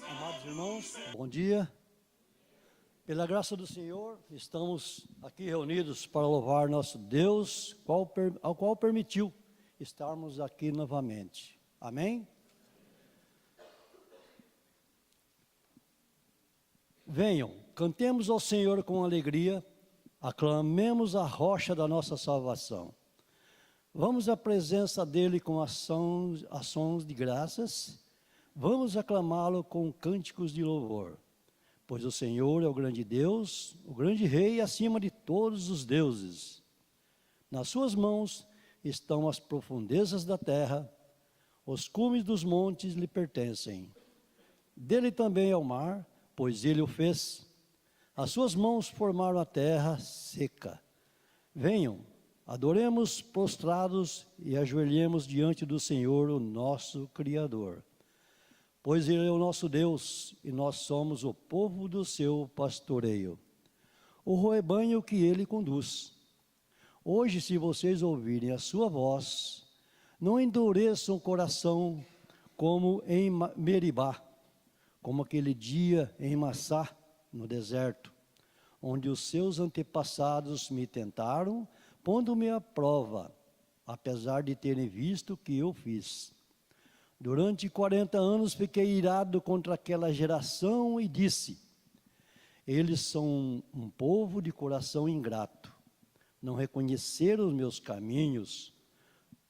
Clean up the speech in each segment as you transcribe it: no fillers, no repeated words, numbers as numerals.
Amados irmãos, bom dia. Pela graça do Senhor, estamos aqui reunidos para louvar nosso Deus, ao qual permitiu estarmos aqui novamente. Amém? Venham, cantemos ao Senhor com alegria, aclamemos a rocha da nossa salvação. Vamos à presença dele com ações de graças, vamos aclamá-lo com cânticos de louvor. Pois o Senhor é o grande Deus, o grande Rei acima de todos os deuses. Nas suas mãos estão as profundezas da terra, os cumes dos montes lhe pertencem. Dele também é o mar, pois ele o fez. As suas mãos formaram a terra seca. Venham, adoremos prostrados e ajoelhemos diante do Senhor, o nosso Criador. Pois ele é o nosso Deus e nós somos o povo do seu pastoreio, o rebanho que ele conduz. Hoje, se vocês ouvirem a sua voz, não endureçam o coração como em Meribá, como aquele dia em Massá, no deserto, onde os seus antepassados me tentaram, pondo-me à prova, apesar de terem visto o que eu fiz. Durante 40 anos fiquei irado contra aquela geração e disse: eles são um povo de coração ingrato, não reconheceram os meus caminhos.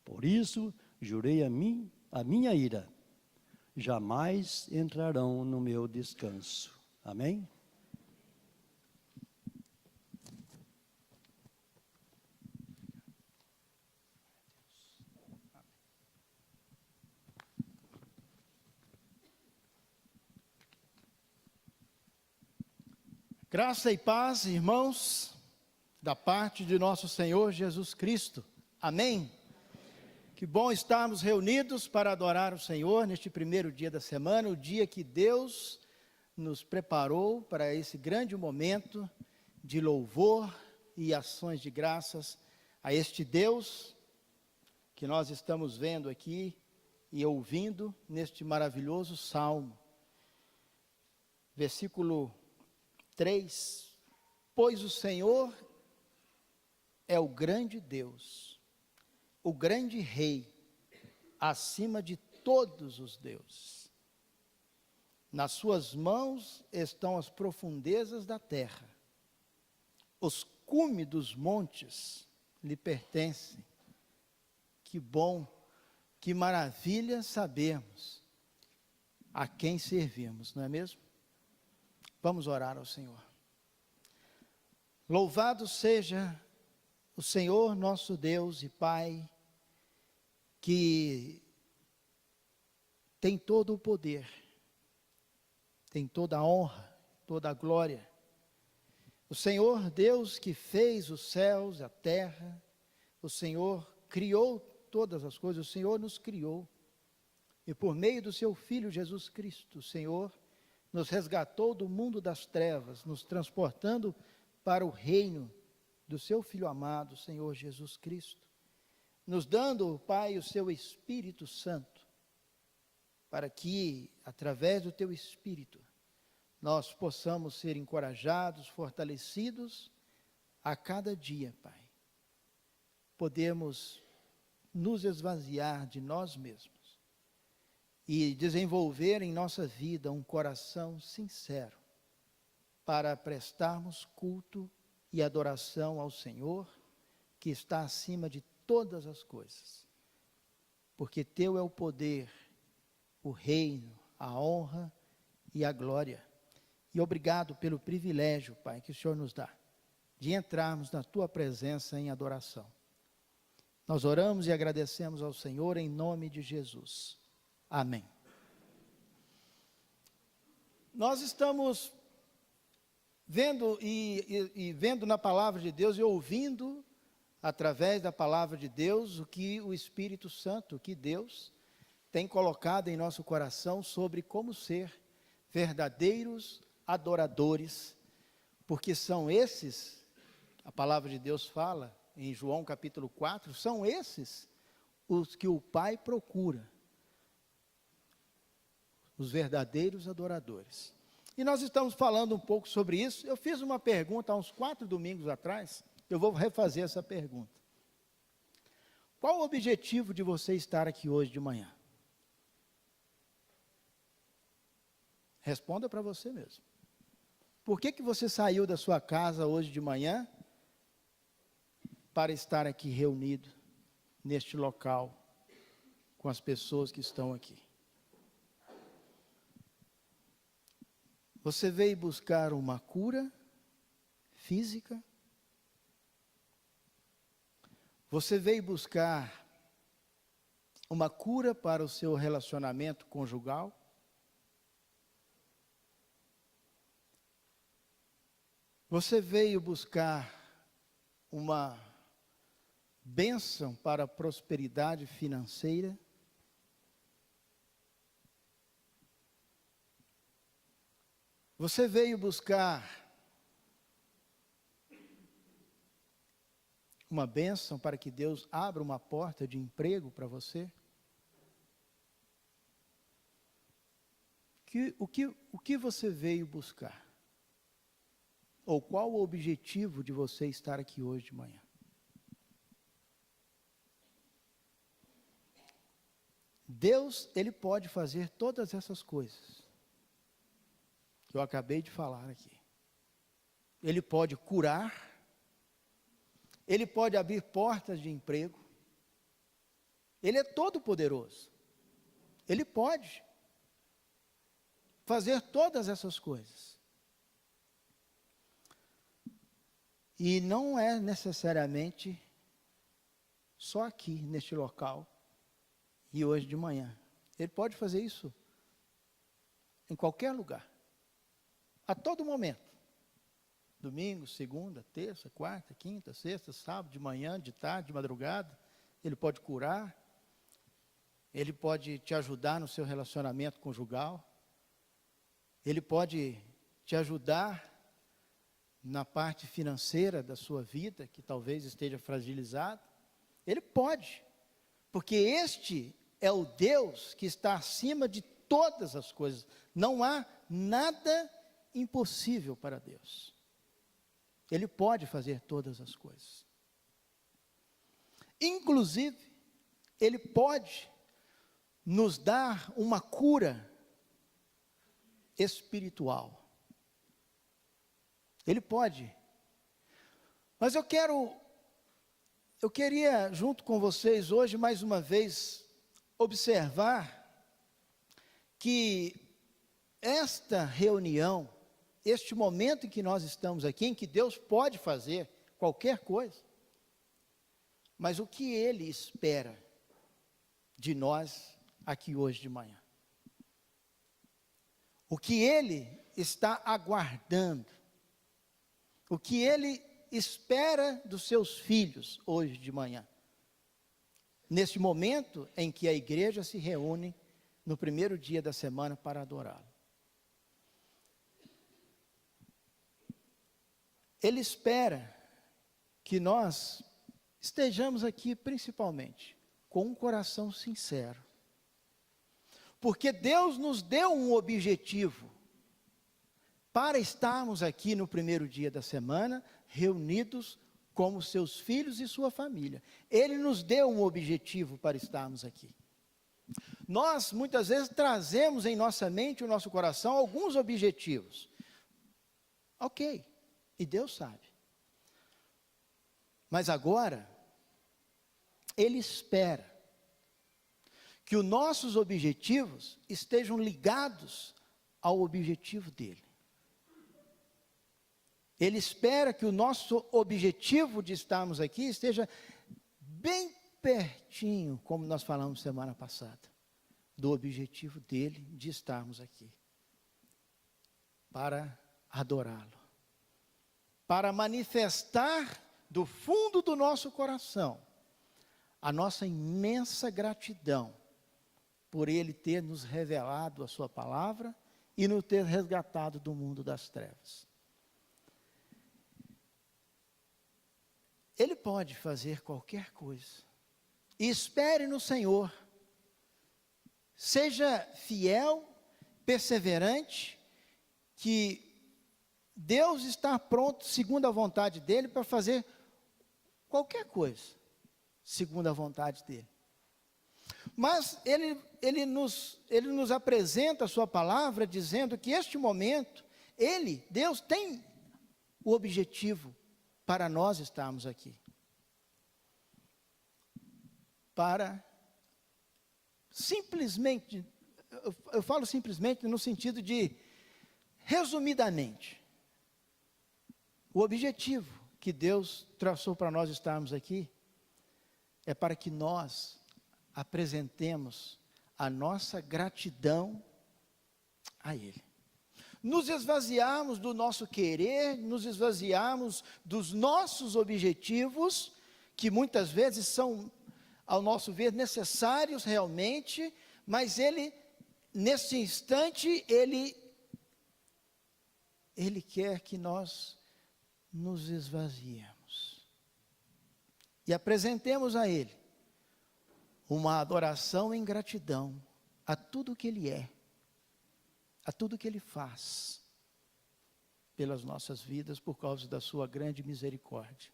Por isso jurei a minha ira, jamais entrarão no meu descanso. Amém? Graça e paz, irmãos, da parte de nosso Senhor Jesus Cristo. Amém? Que bom estarmos reunidos para adorar o Senhor neste primeiro dia da semana, o dia que Deus nos preparou para esse grande momento de louvor e ações de graças a este Deus que nós estamos vendo aqui e ouvindo neste maravilhoso salmo. Versículo 3, pois o Senhor é o grande Deus, o grande Rei, acima de todos os deuses. Nas suas mãos estão as profundezas da terra, os cumes dos montes lhe pertencem. Que bom, que maravilha sabermos a quem servimos, não é mesmo? Vamos orar ao Senhor. Louvado seja o Senhor nosso Deus e Pai, que tem todo o poder, tem toda a honra, toda a glória. O Senhor Deus que fez os céus, a terra, o Senhor criou todas as coisas, o Senhor nos criou. E por meio do seu Filho Jesus Cristo, o Senhor nos resgatou do mundo das trevas, nos transportando para o reino do seu Filho amado, Senhor Jesus Cristo, nos dando, Pai, o seu Espírito Santo, para que, através do teu Espírito, nós possamos ser encorajados, fortalecidos a cada dia, Pai. Podemos nos esvaziar de nós mesmos e desenvolver em nossa vida um coração sincero para prestarmos culto e adoração ao Senhor, que está acima de todas as coisas. Porque teu é o poder, o reino, a honra e a glória. E obrigado pelo privilégio, Pai, que o Senhor nos dá, de entrarmos na tua presença em adoração. Nós oramos e agradecemos ao Senhor em nome de Jesus. Amém. Nós estamos vendo vendo na palavra de Deus e ouvindo através da palavra de Deus o que o Espírito Santo, que Deus tem colocado em nosso coração sobre como ser verdadeiros adoradores, porque são esses, a palavra de Deus fala em João capítulo 4, são esses os que o Pai procura. os verdadeiros adoradores. E nós estamos falando um pouco sobre isso. Eu fiz uma pergunta há uns 4 domingos atrás, eu vou refazer essa pergunta. Qual o objetivo de você estar aqui hoje de manhã? Responda para você mesmo. Por que você saiu da sua casa hoje de manhã para estar aqui reunido neste local com as pessoas que estão aqui? Você veio buscar uma cura física? Você veio buscar uma cura para o seu relacionamento conjugal? Você veio buscar uma bênção para a prosperidade financeira? Você veio buscar uma bênção para que Deus abra uma porta de emprego para você? O que você veio buscar? Ou qual o objetivo de você estar aqui hoje de manhã? Deus, Ele pode fazer todas essas coisas que eu acabei de falar aqui. Ele pode curar, Ele pode abrir portas de emprego, Ele é todo poderoso, Ele pode fazer todas essas coisas. E não é necessariamente só aqui, neste local, e hoje de manhã. Ele pode fazer isso em qualquer lugar, a todo momento. Domingo, segunda, terça, quarta, quinta, sexta, sábado, de manhã, de tarde, de madrugada. Ele pode curar, Ele pode te ajudar no seu relacionamento conjugal, Ele pode te ajudar na parte financeira da sua vida, que talvez esteja fragilizado. Ele pode, porque este é o Deus que está acima de todas as coisas. Não há nada impossível para Deus. Ele pode fazer todas as coisas. Inclusive, Ele pode nos dar uma cura espiritual. Ele pode. Mas eu queria, junto com vocês hoje, mais uma vez, observar que esta reunião, este momento em que nós estamos aqui, em que Deus pode fazer qualquer coisa, mas o que Ele espera de nós aqui hoje de manhã? O que Ele está aguardando? O que Ele espera dos seus filhos hoje de manhã? Nesse momento em que a igreja se reúne no primeiro dia da semana para adorá-lo. Ele espera que nós estejamos aqui principalmente com um coração sincero. Porque Deus nos deu um objetivo para estarmos aqui no primeiro dia da semana, reunidos como seus filhos e sua família. Ele nos deu um objetivo para estarmos aqui. Nós, muitas vezes, trazemos em nossa mente, o nosso coração, alguns objetivos. Ok, e Deus sabe. Mas agora, Ele espera que os nossos objetivos estejam ligados ao objetivo dEle. Ele espera que o nosso objetivo de estarmos aqui esteja bem pertinho, como nós falamos semana passada, do objetivo dele de estarmos aqui, para adorá-lo, para manifestar do fundo do nosso coração a nossa imensa gratidão por Ele ter nos revelado a sua palavra e nos ter resgatado do mundo das trevas. Ele pode fazer qualquer coisa. E espere no Senhor. Seja fiel perseverante, que Deus está pronto, segundo a vontade dEle, para fazer qualquer coisa, segundo a vontade dEle. Mas Ele nos apresenta a sua palavra, dizendo que este momento, Deus tem o objetivo para nós estarmos aqui. Para simplesmente, eu falo simplesmente no sentido de, resumidamente, o objetivo que Deus traçou para nós estarmos aqui é para que nós apresentemos a nossa gratidão a Ele. Nos esvaziarmos do nosso querer, nos esvaziarmos dos nossos objetivos, que muitas vezes são, ao nosso ver, necessários realmente, mas Ele, nesse instante, Ele quer que nós nos esvaziemos e apresentemos a Ele uma adoração em gratidão a tudo que Ele é, a tudo que Ele faz pelas nossas vidas, por causa da sua grande misericórdia.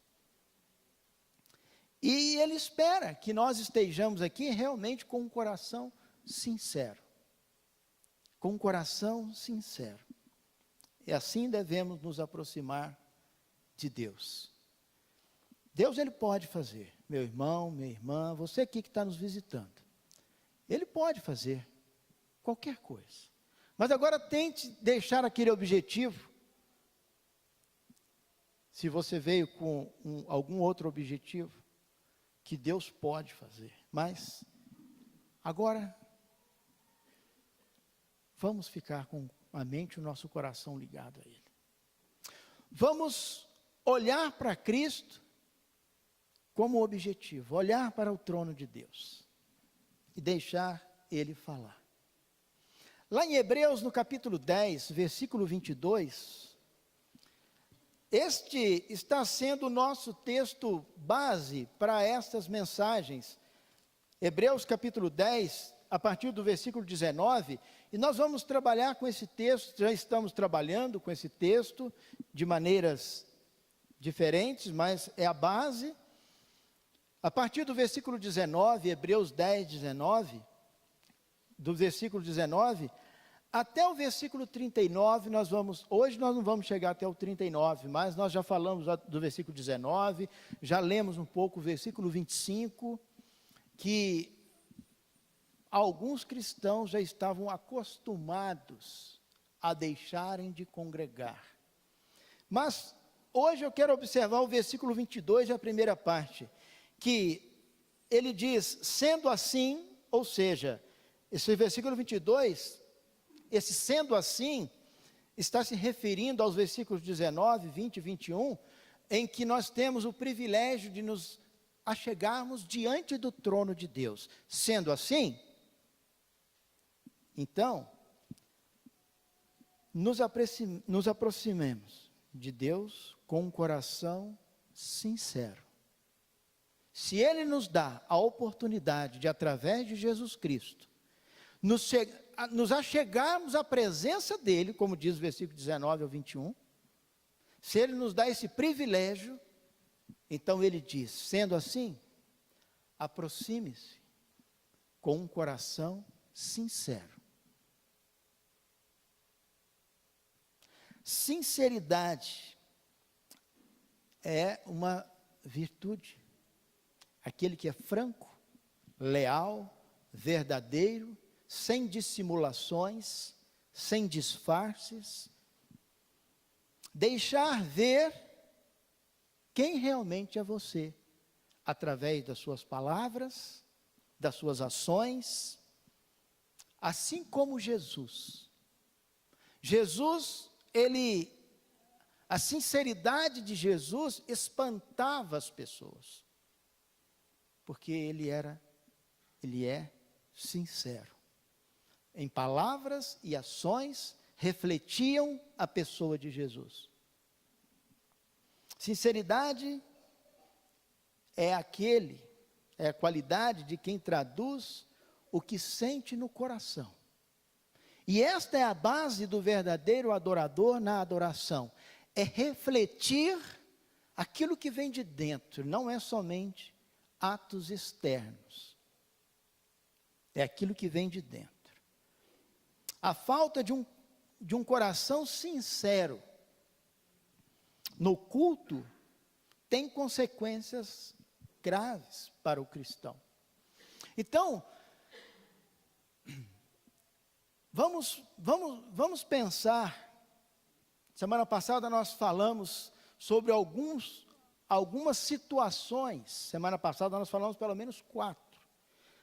E Ele espera que nós estejamos aqui realmente com um coração sincero. Com um coração sincero. E assim devemos nos aproximar de Deus. Deus, Ele pode fazer, meu irmão, minha irmã, você aqui que está nos visitando. Ele pode fazer qualquer coisa. Mas agora tente deixar aquele objetivo. Se você veio com algum outro objetivo, que Deus pode fazer. Mas, agora, vamos ficar com a mente e o nosso coração ligado a Ele. Vamos olhar para Cristo como objetivo, olhar para o trono de Deus e deixar Ele falar. Lá em Hebreus, no capítulo 10, versículo 22, este está sendo o nosso texto base para estas mensagens. Hebreus capítulo 10, a partir do versículo 19, e nós vamos trabalhar com esse texto, já estamos trabalhando com esse texto de maneiras diferentes, mas é a base. A partir do versículo 19, Hebreus 10, 19, do versículo 19, até o versículo 39, hoje nós não vamos chegar até o 39, mas nós já falamos do versículo 19, já lemos um pouco o versículo 25, que alguns cristãos já estavam acostumados a deixarem de congregar. Mas hoje eu quero observar o versículo 22, a primeira parte, que ele diz, sendo assim, ou seja, esse versículo 22, esse sendo assim, está se referindo aos versículos 19, 20 e 21, em que nós temos o privilégio de nos achegarmos diante do trono de Deus. Sendo assim, então, nos aproximemos de Deus com um coração sincero. Se Ele nos dá a oportunidade de, através de Jesus Cristo, nos achegarmos à presença dEle, como diz o versículo 19 ao 21, se Ele nos dá esse privilégio, então Ele diz, sendo assim, aproxime-se com um coração sincero. Sinceridade é uma virtude. Aquele que é franco, leal, verdadeiro, sem dissimulações, sem disfarces, deixar ver quem realmente é você, através das suas palavras, das suas ações, assim como Jesus. A sinceridade de Jesus espantava as pessoas, porque ele é sincero. Em palavras e ações, refletiam a pessoa de Jesus. Sinceridade é a qualidade de quem traduz o que sente no coração. E esta é a base do verdadeiro adorador na adoração. É refletir aquilo que vem de dentro, não é somente atos externos. É aquilo que vem de dentro. A falta de um coração sincero no culto tem consequências graves para o cristão. Então, vamos pensar. Semana passada nós falamos sobre algumas situações. Semana passada nós falamos pelo menos 4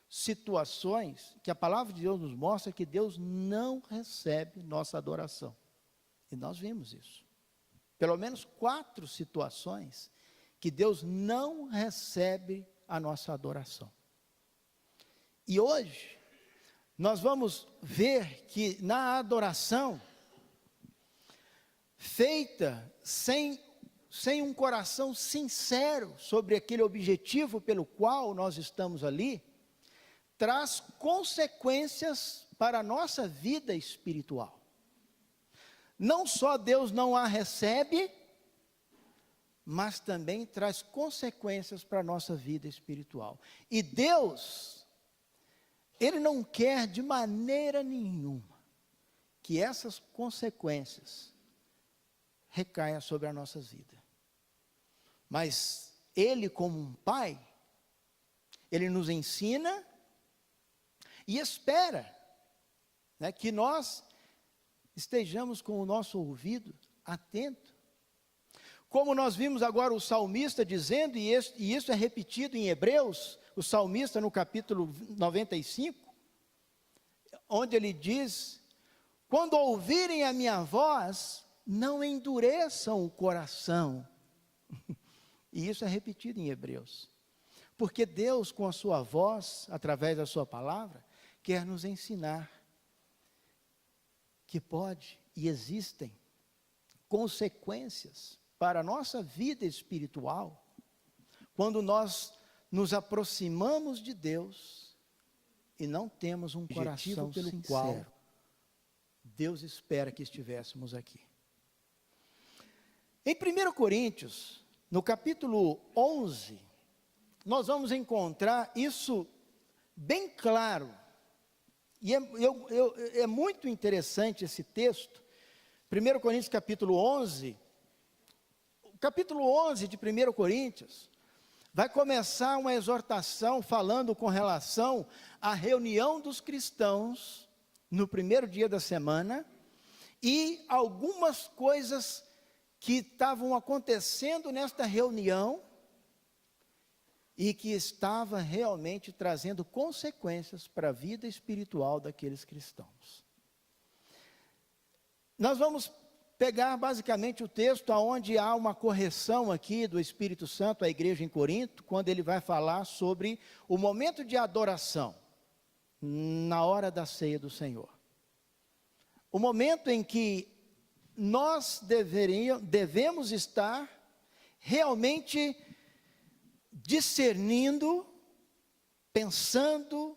situações que a palavra de Deus nos mostra que Deus não recebe nossa adoração. E nós vimos isso. Pelo menos 4 situações que Deus não recebe a nossa adoração. E hoje nós vamos ver que na adoração feita sem um coração sincero sobre aquele objetivo pelo qual nós estamos ali, traz consequências para a nossa vida espiritual. Não só Deus não a recebe, mas também traz consequências para a nossa vida espiritual. E Deus, Ele não quer de maneira nenhuma que essas consequências recaiam sobre a nossa vida. Mas Ele, como um Pai, Ele nos ensina e espera, né, que nós estejamos com o nosso ouvido atento. Como nós vimos agora o salmista dizendo, e isso é repetido em Hebreus, o salmista no capítulo 95, onde ele diz: quando ouvirem a minha voz, não endureçam o coração. E isso é repetido em Hebreus. Porque Deus, com a sua voz, através da sua palavra, quer nos ensinar que pode e existem consequências para a nossa vida espiritual, quando nós nos aproximamos de Deus e não temos um coração pelo qual Deus espera que estivéssemos aqui. Em 1 Coríntios, no capítulo 11, nós vamos encontrar isso bem claro. E é muito interessante esse texto. 1 Coríntios capítulo 11, o capítulo 11 de 1 Coríntios, vai começar uma exortação falando com relação à reunião dos cristãos no primeiro dia da semana e algumas coisas que estavam acontecendo nesta reunião e que estava realmente trazendo consequências para a vida espiritual daqueles cristãos. Nós vamos pegar basicamente o texto onde há uma correção aqui do Espírito Santo à igreja em Corinto, quando ele vai falar sobre o momento de adoração, na hora da ceia do Senhor. O momento em que nós devemos estar realmente discernindo, pensando,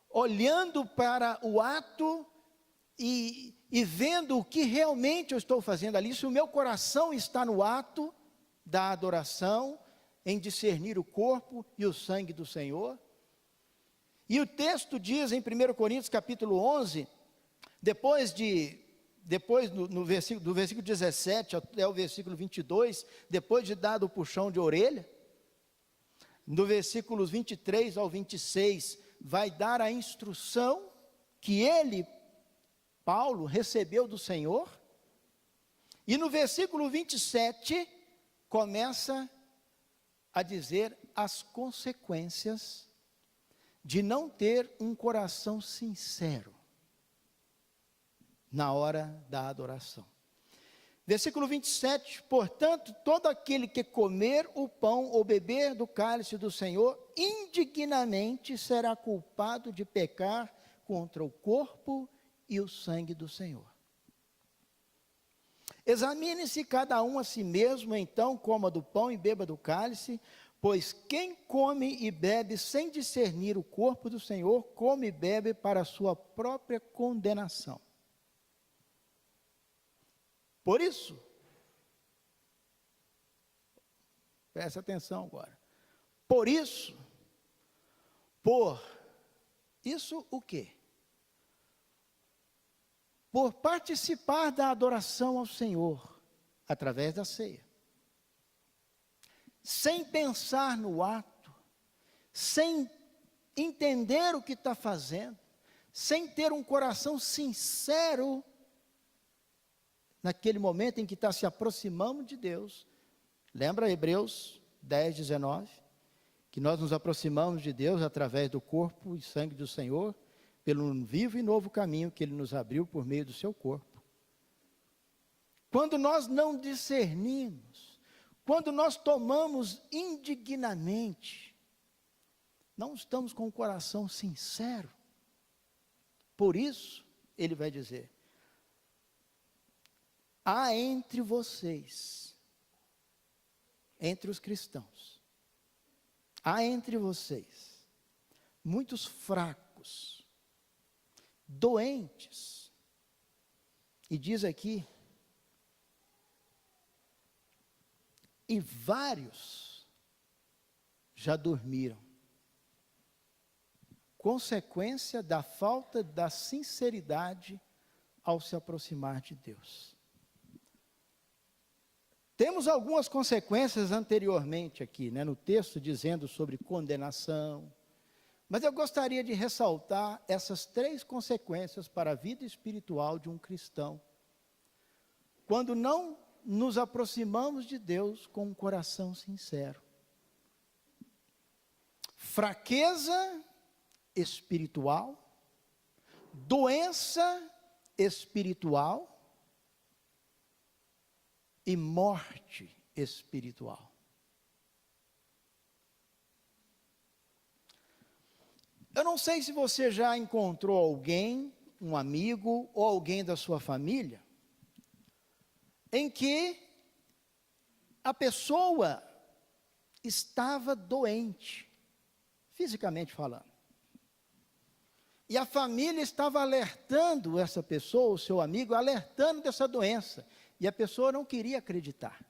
olhando para o ato e vendo o que realmente eu estou fazendo ali, se o meu coração está no ato da adoração, em discernir o corpo e o sangue do Senhor. E o texto diz em 1 Coríntios capítulo 11, depois do versículo 17 até o versículo 22, depois de dado o puxão de orelha, no versículos 23 ao 26, vai dar a instrução que ele, Paulo, recebeu do Senhor, e no versículo 27, começa a dizer as consequências de não ter um coração sincero na hora da adoração. Versículo 27, portanto, todo aquele que comer o pão ou beber do cálice do Senhor, indignamente será culpado de pecar contra o corpo e o sangue do Senhor. Examine-se cada um a si mesmo, então coma do pão e beba do cálice, Pois quem come e bebe sem discernir o corpo do Senhor, come e bebe para a sua própria condenação. Por isso, preste atenção agora. Por isso o quê? Por participar da adoração ao Senhor, através da ceia. Sem pensar no ato, sem entender o que está fazendo, sem ter um coração sincero, naquele momento em que está se aproximando de Deus. Lembra Hebreus 10, 19? Que nós nos aproximamos de Deus através do corpo e sangue do Senhor, pelo vivo e novo caminho que Ele nos abriu por meio do seu corpo. Quando nós não discernimos, quando nós tomamos indignamente, não estamos com o coração sincero. Por isso, ele vai dizer: há entre vocês, entre os cristãos, há entre vocês muitos fracos, doentes, e diz aqui, e vários já dormiram, consequência da falta da sinceridade ao se aproximar de Deus. Temos algumas consequências anteriormente aqui, no texto dizendo sobre condenação, mas eu gostaria de ressaltar essas 3 consequências para a vida espiritual de um cristão, quando não nos aproximamos de Deus com um coração sincero. Fraqueza espiritual, doença espiritual e morte espiritual. Eu não sei se você já encontrou alguém, um amigo ou alguém da sua família, em que a pessoa estava doente, fisicamente falando. E a família estava alertando essa pessoa, o seu amigo, alertando dessa doença. E a pessoa não queria acreditar.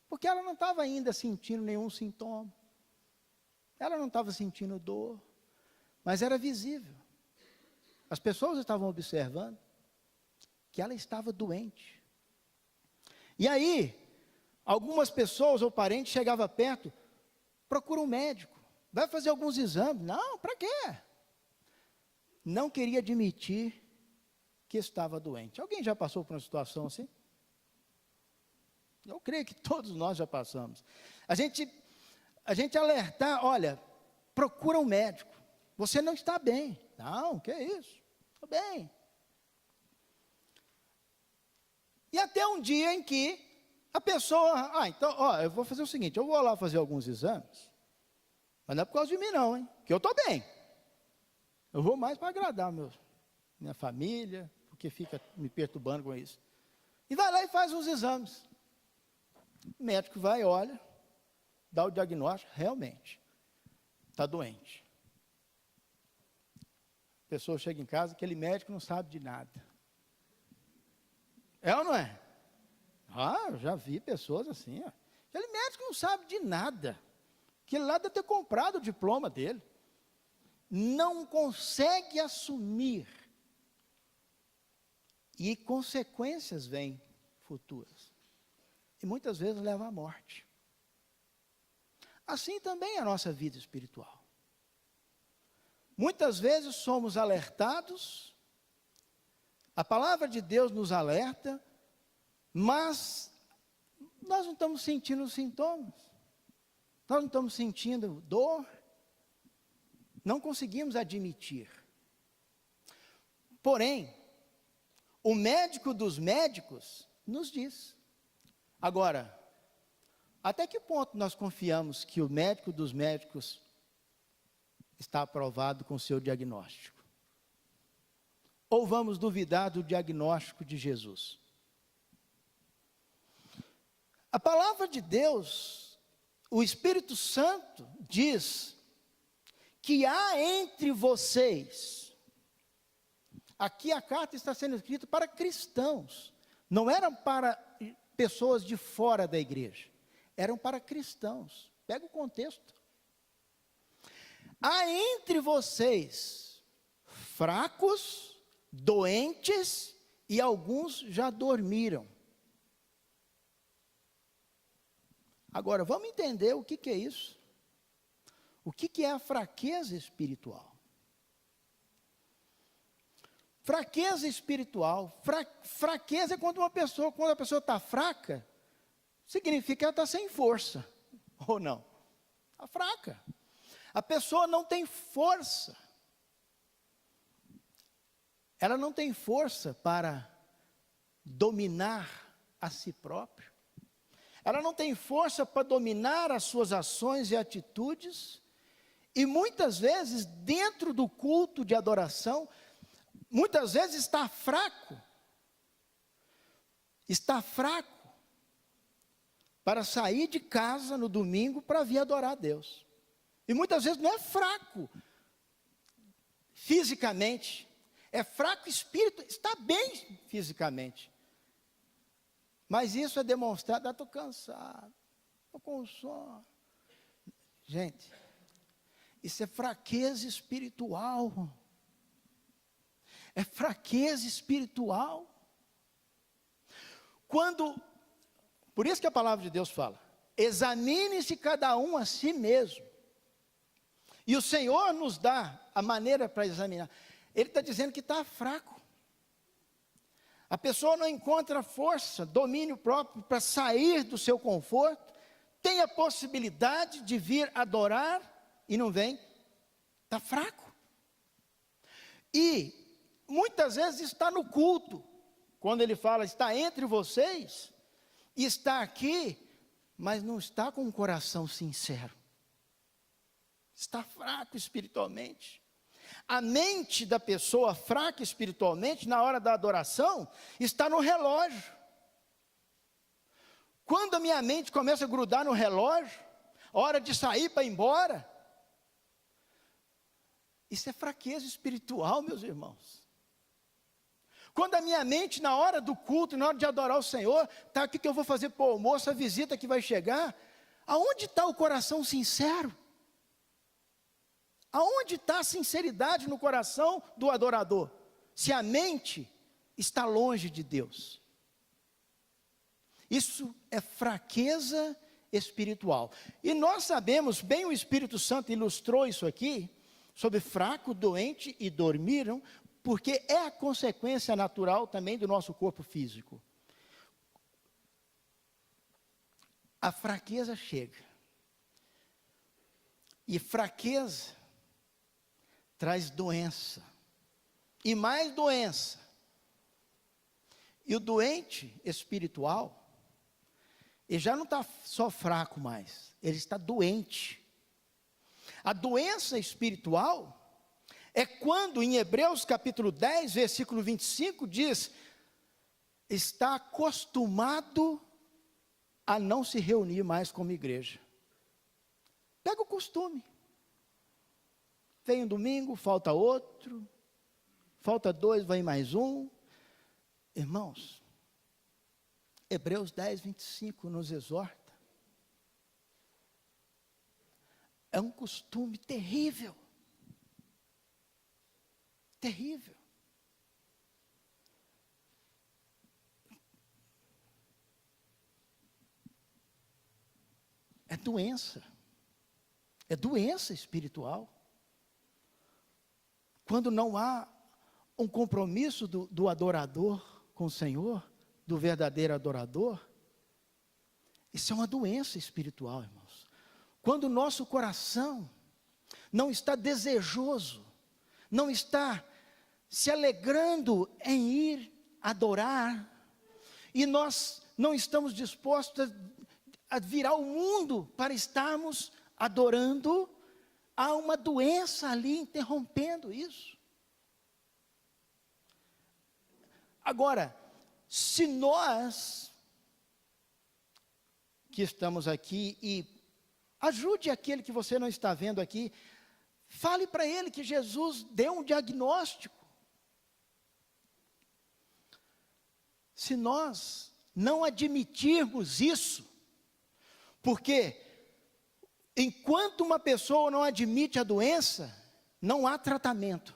Porque ela não estava ainda sentindo nenhum sintoma. Ela não estava sentindo dor. Mas era visível. As pessoas estavam observando que ela estava doente. E aí, algumas pessoas ou parentes chegavam perto, procura um médico, vai fazer alguns exames. Não, para quê? Não queria admitir que estava doente. Alguém já passou por uma situação assim? Eu creio que todos nós já passamos. A gente alertar, olha, procura um médico. Você não está bem. Não, que é isso? Estou bem. E até um dia em que a pessoa, então, eu vou fazer o seguinte, eu vou lá fazer alguns exames, mas não é por causa de mim não, que eu estou bem. Eu vou mais para agradar minha família, porque fica me perturbando com isso. E vai lá e faz uns exames. O médico vai, olha, dá o diagnóstico, realmente, está doente. A pessoa chega em casa, aquele médico não sabe de nada. É ou não é? Eu já vi pessoas assim, aquele médico não sabe de nada. Aquele lá deve ter comprado o diploma dele. Não consegue assumir. E consequências vêm futuras. E muitas vezes leva à morte. Assim também é a nossa vida espiritual. Muitas vezes somos alertados, a palavra de Deus nos alerta, mas nós não estamos sentindo os sintomas. Nós não estamos sentindo dor. Não conseguimos admitir. Porém, o médico dos médicos nos diz. Agora, até que ponto nós confiamos que o médico dos médicos está aprovado com o seu diagnóstico? Ou vamos duvidar do diagnóstico de Jesus? A palavra de Deus, o Espírito Santo diz que há entre vocês, aqui a carta está sendo escrita para cristãos, não era para pessoas de fora da igreja, eram para cristãos. Pega o contexto. Há entre vocês fracos, doentes, e alguns já dormiram. Agora, vamos entender o que é isso. O que é a fraqueza espiritual? Fraqueza espiritual, fraqueza é quando a pessoa está fraca, significa que ela está sem força, ou não? Está fraca. A pessoa não tem força. Ela não tem força para dominar a si próprio. Ela não tem força para dominar as suas ações e atitudes. E muitas vezes, dentro do culto de adoração, muitas vezes está fraco. Está fraco para sair de casa no domingo para vir adorar a Deus. E muitas vezes não é fraco fisicamente, é fraco espírito, está bem fisicamente. Mas isso é demonstrado, estou cansado, estou com sono. Gente, isso é fraqueza espiritual. É fraqueza espiritual. Por isso que a palavra de Deus fala, examine-se cada um a si mesmo. E o Senhor nos dá a maneira para examinar. Ele está dizendo que está fraco. A pessoa não encontra força, domínio próprio para sair do seu conforto, tem a possibilidade de vir adorar e não vem, está fraco. E muitas vezes está no culto, quando ele fala está entre vocês, está aqui, mas não está com um coração sincero, está fraco espiritualmente. A mente da pessoa fraca espiritualmente, na hora da adoração, está no relógio. Quando a minha mente começa a grudar no relógio, hora de sair para ir embora, isso é fraqueza espiritual, meus irmãos. Quando a minha mente, na hora do culto, na hora de adorar o Senhor, está aqui que eu vou fazer para o almoço, a visita que vai chegar, aonde está o coração sincero? Aonde está a sinceridade no coração do adorador? Se a mente está longe de Deus. Isso é fraqueza espiritual. E nós sabemos, bem o Espírito Santo ilustrou isso aqui, sobre fraco, doente e dormiram, porque é a consequência natural também do nosso corpo físico. A fraqueza chega. E fraqueza traz doença, e mais doença. E o doente espiritual, ele já não está só fraco mais, ele está doente. A doença espiritual é quando em Hebreus capítulo 10, versículo 25 diz, está acostumado a não se reunir mais como igreja. Pega o costume. Vem um domingo, falta outro, falta 2, vai mais um. Irmãos, Hebreus 10, 25 nos exorta. É um costume terrível. Terrível. É doença. É doença espiritual. Quando não há um compromisso do adorador com o Senhor, do verdadeiro adorador, isso é uma doença espiritual, irmãos. Quando o nosso coração não está desejoso, não está se alegrando em ir adorar, e nós não estamos dispostos a virar o mundo para estarmos adorando, há uma doença ali interrompendo isso. Agora, se nós que estamos aqui e Ajude aquele que você não está vendo aqui. Fale para ele que Jesus deu um diagnóstico. Se nós não admitirmos isso, porque enquanto uma pessoa não admite a doença, não há tratamento.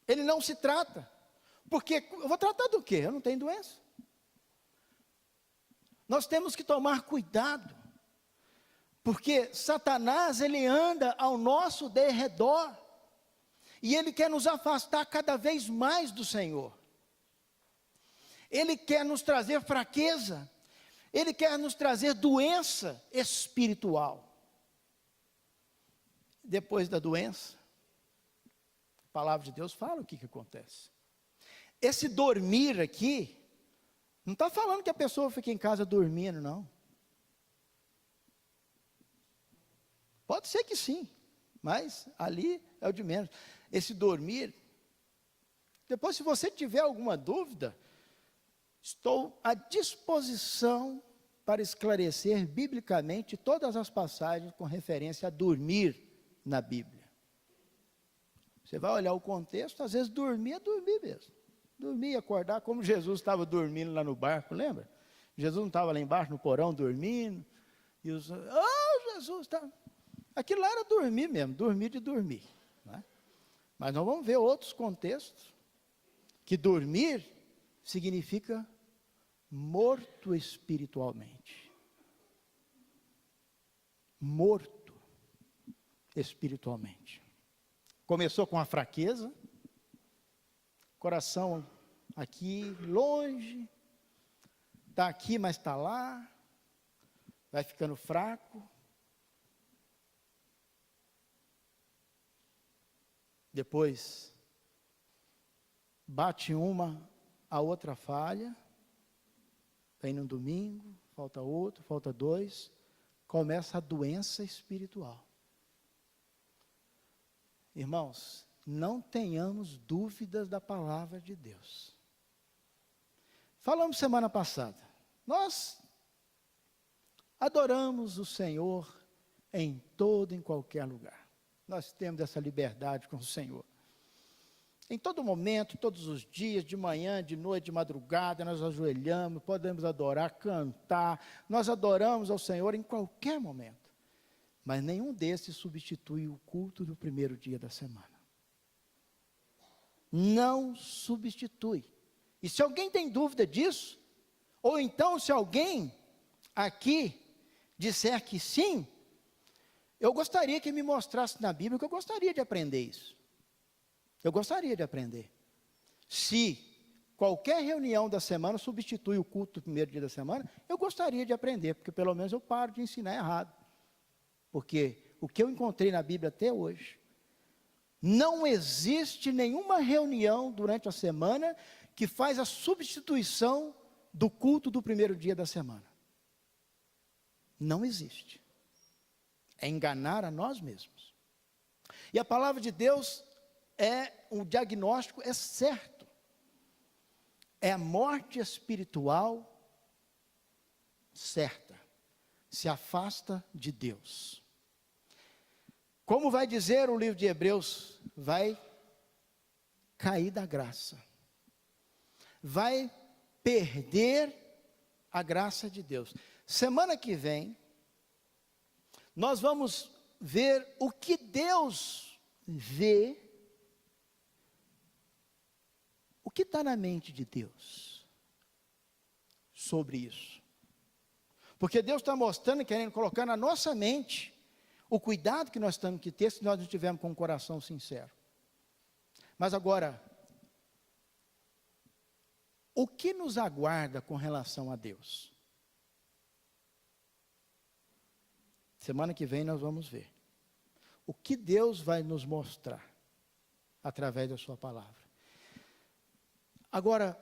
Ele não se trata. Porque eu vou tratar do quê? Eu não tenho doença. Nós temos que tomar cuidado. Porque Satanás, ele anda ao nosso derredor. E ele quer nos afastar cada vez mais do Senhor. Ele quer nos trazer fraqueza. Ele quer nos trazer doença espiritual. Depois da doença, a palavra de Deus fala o que acontece. Esse dormir aqui, não está falando que a pessoa fica em casa dormindo, não. Pode ser que sim, mas ali é o de menos. Esse dormir, depois se você tiver alguma dúvida, estou à disposição para esclarecer biblicamente todas as passagens com referência a dormir na Bíblia. Você vai olhar o contexto, às vezes dormir é dormir mesmo. Dormir e acordar, como Jesus estava dormindo lá no barco, lembra? Jesus não estava lá embaixo no porão dormindo, e os, Jesus está... Aquilo lá era dormir mesmo, dormir de dormir. Né? Mas nós vamos ver outros contextos, que dormir significa morto espiritualmente. Morto espiritualmente. Começou com a fraqueza, coração aqui, longe, está aqui, mas está lá, vai ficando fraco. Depois, bate uma, a outra falha, vem no domingo, falta outro, falta dois, começa a doença espiritual. Irmãos, não tenhamos dúvidas da palavra de Deus. Falamos semana passada, nós adoramos o Senhor em todo e em qualquer lugar. Nós temos essa liberdade com o Senhor. Em todo momento, todos os dias, de manhã, de noite, de madrugada, nós ajoelhamos, podemos adorar, cantar. Nós adoramos ao Senhor em qualquer momento. Mas nenhum desses substitui o culto do primeiro dia da semana. Não substitui. E se alguém tem dúvida disso, ou então se alguém aqui disser que sim, eu gostaria que me mostrasse na Bíblia, que eu gostaria de aprender isso. Eu gostaria de aprender. Se qualquer reunião da semana substitui o culto do primeiro dia da semana, eu gostaria de aprender, porque pelo menos eu paro de ensinar errado. Porque o que eu encontrei na Bíblia até hoje, não existe nenhuma reunião durante a semana que faz a substituição do culto do primeiro dia da semana. Não existe. É enganar a nós mesmos. E a palavra de Deus o diagnóstico é certo. É a morte espiritual certa. Se afasta de Deus. Como vai dizer o livro de Hebreus, vai cair da graça. Vai perder a graça de Deus. Semana que vem, nós vamos ver o que Deus vê, o que está na mente de Deus sobre isso. Porque Deus está mostrando, querendo colocar na nossa mente o cuidado que nós temos que ter se nós não estivermos com o coração sincero. Mas agora, o que nos aguarda com relação a Deus? Semana que vem nós vamos ver o que Deus vai nos mostrar através da sua palavra. Agora,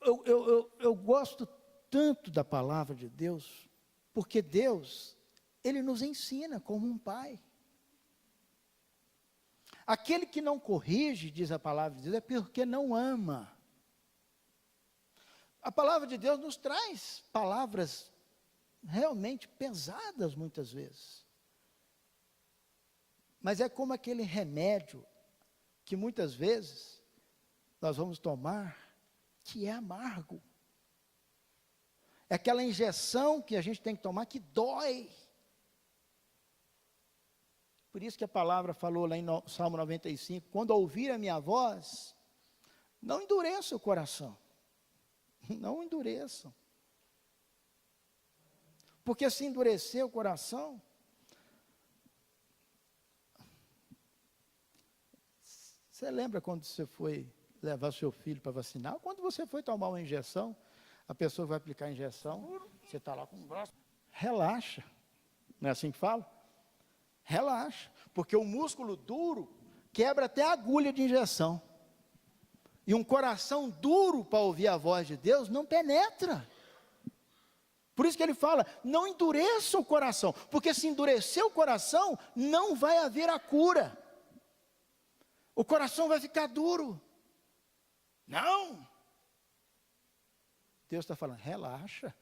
eu gosto tanto da palavra de Deus, porque Deus, Ele nos ensina como um pai. Aquele que não corrige, diz a palavra de Deus, é porque não ama. A palavra de Deus nos traz palavras realmente pesadas muitas vezes. Mas é como aquele remédio que muitas vezes nós vamos tomar, que é amargo. É aquela injeção que a gente tem que tomar que dói. Por isso que a palavra falou lá em Salmo 95, quando ouvir a minha voz, não endureça o coração. Não endureçam. Porque se endurecer o coração, você lembra quando você foi levar seu filho para vacinar? Quando você foi tomar uma injeção, a pessoa vai aplicar a injeção, você está lá com o braço, relaxa. Não é assim que fala? Relaxa, porque o músculo duro quebra até a agulha de injeção. E um coração duro para ouvir a voz de Deus não penetra. Por isso que ele fala, não endureça o coração, porque se endurecer o coração, não vai haver a cura. O coração vai ficar duro. Não. Deus está falando, relaxa.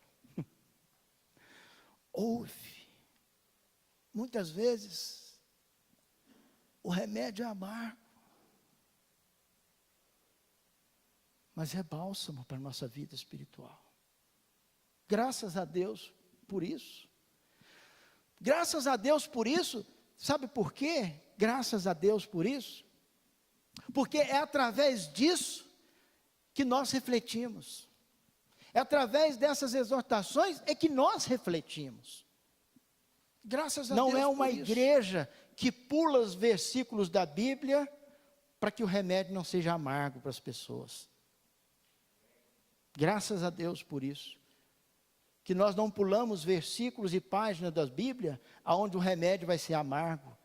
Ouve. Muitas vezes, o remédio é amargo, mas é bálsamo para a nossa vida espiritual. Graças a Deus por isso. Graças a Deus por isso. Sabe por quê? Graças a Deus por isso. Porque é através disso que nós refletimos. É através dessas exortações é que nós refletimos. Graças a Deus. Não é uma igreja que pula os versículos da Bíblia para que o remédio não seja amargo para as pessoas. Graças a Deus por isso. Que nós não pulamos versículos e páginas da Bíblia aonde o remédio vai ser amargo.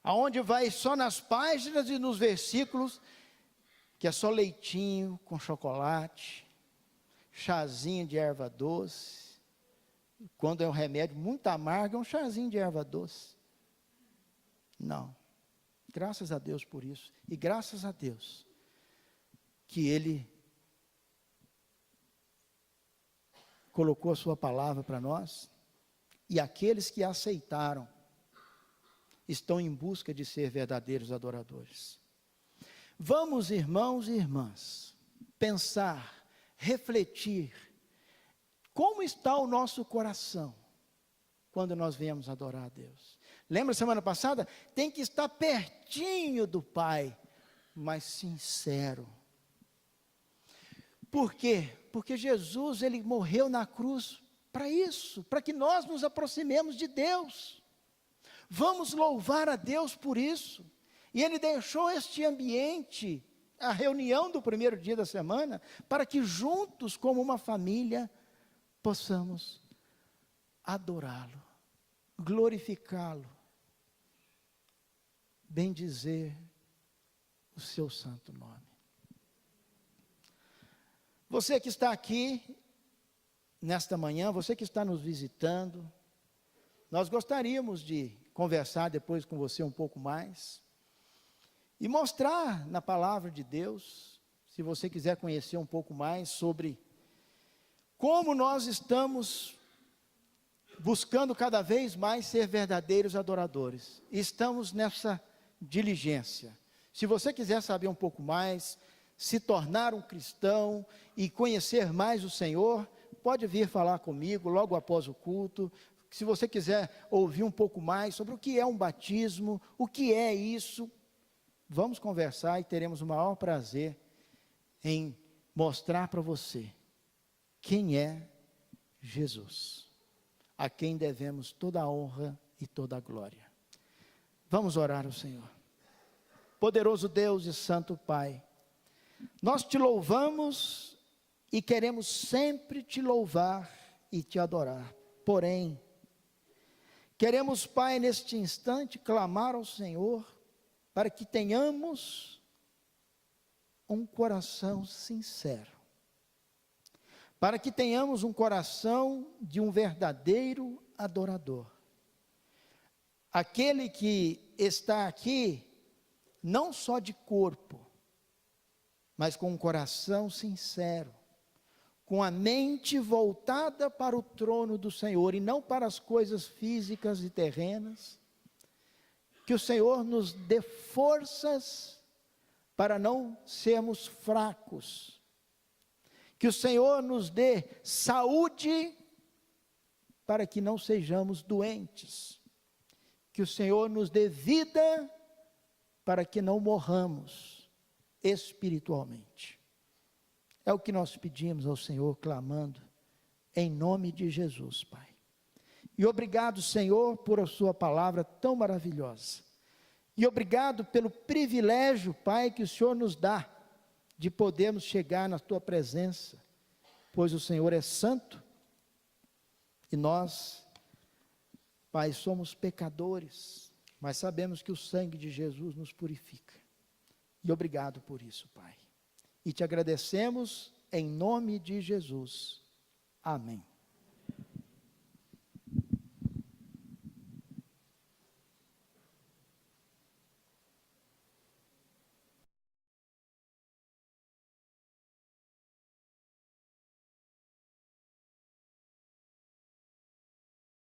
Aonde vai só nas páginas e nos versículos que é só leitinho com chocolate, chazinho de erva doce. Quando é um remédio muito amargo, é um chazinho de erva doce. Não. Graças a Deus por isso. E graças a Deus que Ele colocou a sua palavra para nós, e aqueles que a aceitaram, estão em busca de ser verdadeiros adoradores. Vamos, irmãos e irmãs, pensar, refletir, como está o nosso coração, quando nós viemos adorar a Deus. Lembra semana passada? Tem que estar pertinho do Pai, mas sincero. Por quê? Porque Jesus, Ele morreu na cruz para isso, para que nós nos aproximemos de Deus. Vamos louvar a Deus por isso. E Ele deixou este ambiente, a reunião do primeiro dia da semana, para que juntos, como uma família, possamos adorá-lo, glorificá-lo, bendizer o seu santo nome. Você que está aqui, nesta manhã, você que está nos visitando, nós gostaríamos de conversar depois com você um pouco mais, e mostrar na palavra de Deus, se você quiser conhecer um pouco mais sobre como nós estamos buscando cada vez mais ser verdadeiros adoradores. Estamos nessa diligência. Se você quiser saber um pouco mais, se tornar um cristão e conhecer mais o Senhor, pode vir falar comigo logo após o culto. Se você quiser ouvir um pouco mais sobre o que é um batismo, o que é isso, vamos conversar e teremos o maior prazer em mostrar para você quem é Jesus, a quem devemos toda a honra e toda a glória. Vamos orar ao Senhor. Poderoso Deus e Santo Pai, nós te louvamos e queremos sempre te louvar e te adorar. Porém, queremos, Pai, neste instante, clamar ao Senhor para que tenhamos um coração sincero, para que tenhamos um coração de um verdadeiro adorador. Aquele que está aqui, não só de corpo, mas com um coração sincero, com a mente voltada para o trono do Senhor e não para as coisas físicas e terrenas. Que o Senhor nos dê forças para não sermos fracos. Que o Senhor nos dê saúde para que não sejamos doentes. Que o Senhor nos dê vida para que não morramos espiritualmente. É o que nós pedimos ao Senhor, clamando em nome de Jesus, Pai. E obrigado, Senhor, por a sua palavra tão maravilhosa. E obrigado pelo privilégio, Pai, que o Senhor nos dá de podermos chegar na tua presença, pois o Senhor é santo e nós, Pai, somos pecadores, mas sabemos que o sangue de Jesus nos purifica. E obrigado por isso, Pai. E te agradecemos em nome de Jesus. Amém.